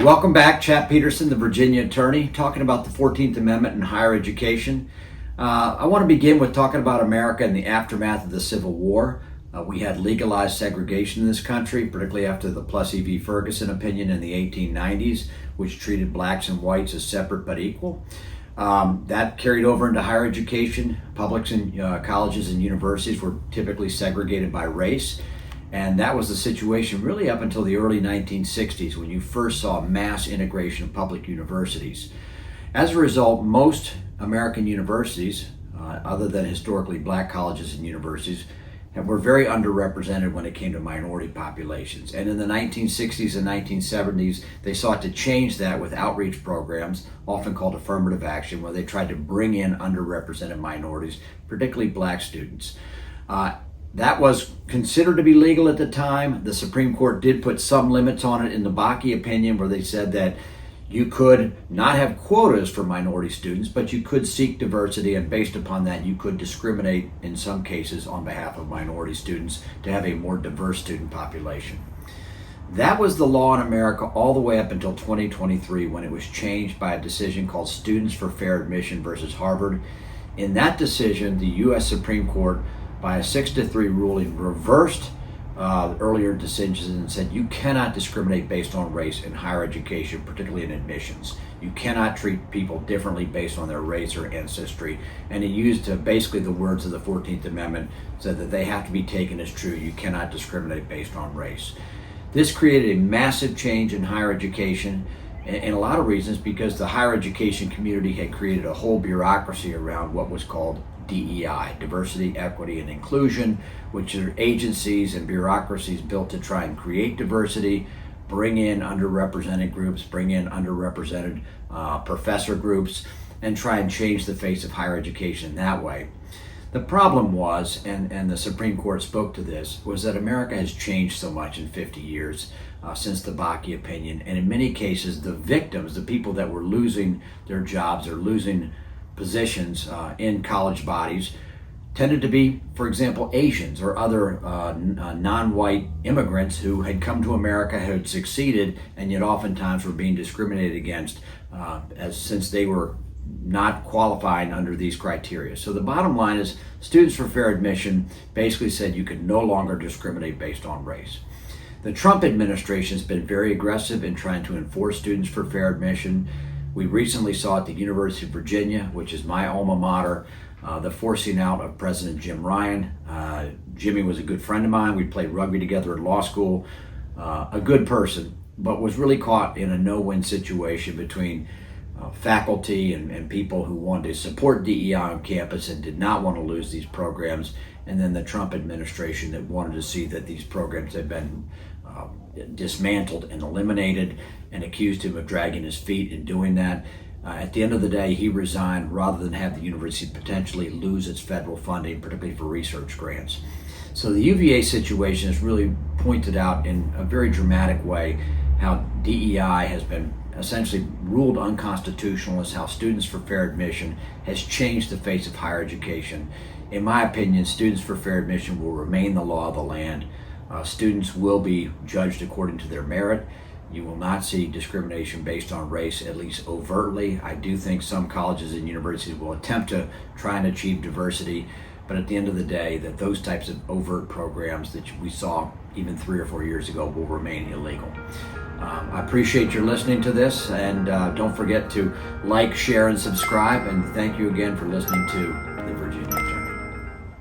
welcome back. Chap Petersen, the Virginia attorney, talking about the 14th Amendment and higher education. I want to begin with talking about America in the aftermath of the Civil War. We had legalized segregation in this country, particularly after the Plessy v. Ferguson opinion in the 1890s, which treated blacks and whites as separate but equal. That carried over into higher education. Public colleges and universities were typically segregated by race. And that was the situation really up until the early 1960s when you first saw mass integration of public universities. As a result, most American universities, other than historically black colleges and universities, were very underrepresented when it came to minority populations. And in the 1960s and 1970s, they sought to change that with outreach programs, often called affirmative action, where they tried to bring in underrepresented minorities, particularly black students. That was considered to be legal at the time. The Supreme Court did put some limits on it in the Bakke opinion, where they said that you could not have quotas for minority students, but you could seek diversity, and based upon that, you could discriminate in some cases on behalf of minority students to have a more diverse student population. That was the law in America all the way up until 2023, when it was changed by a decision called Students for Fair Admission versus Harvard. In that decision, the U.S. Supreme Court, by a 6-3 ruling, reversed earlier decisions and said you cannot discriminate based on race in higher education, particularly in admissions. You cannot treat people differently based on their race or ancestry. And it used basically the words of the 14th Amendment, said that they have to be taken as true. You cannot discriminate based on race. This created a massive change in higher education, and a lot of reasons, because the higher education community had created a whole bureaucracy around what was called DEI, diversity, equity, and inclusion, which are agencies and bureaucracies built to try and create diversity, bring in underrepresented groups, bring in underrepresented professor groups, and try and change the face of higher education that way. The problem was, and the Supreme Court spoke to this, was that America has changed so much in 50 years since the Bakke opinion, and in many cases the victims, the people that were losing their jobs or losing positions in college bodies, tended to be, for example, Asians or other non-white immigrants who had come to America, had succeeded, and yet oftentimes were being discriminated against since they were not qualifying under these criteria. So the bottom line is, Students for Fair Admission basically said you could no longer discriminate based on race. The Trump administration has been very aggressive in trying to enforce Students for Fair Admission. We recently saw at the University of Virginia, which is my alma mater, the forcing out of President Jim Ryan. Jimmy was a good friend of mine. We played rugby together in law school. A good person, but was really caught in a no-win situation between faculty and people who wanted to support DEI on campus and did not want to lose these programs, and then the Trump administration that wanted to see that these programs had been dismantled and eliminated, and accused him of dragging his feet in doing that. At the end of the day, he resigned rather than have the university potentially lose its federal funding, particularly for research grants. So the UVA situation has really pointed out in a very dramatic way how DEI has been essentially ruled unconstitutional, as how Students for Fair Admission has changed the face of higher education. In my opinion, Students for Fair Admission will remain the law of the land. Students will be judged according to their merit. You will not see discrimination based on race, at least overtly. I do think some colleges and universities will attempt to try and achieve diversity, but at the end of the day, that those types of overt programs that we saw even 3 or 4 years ago will remain illegal. I appreciate your listening to this, and don't forget to like, share, and subscribe, and thank you again for listening to The Virginia.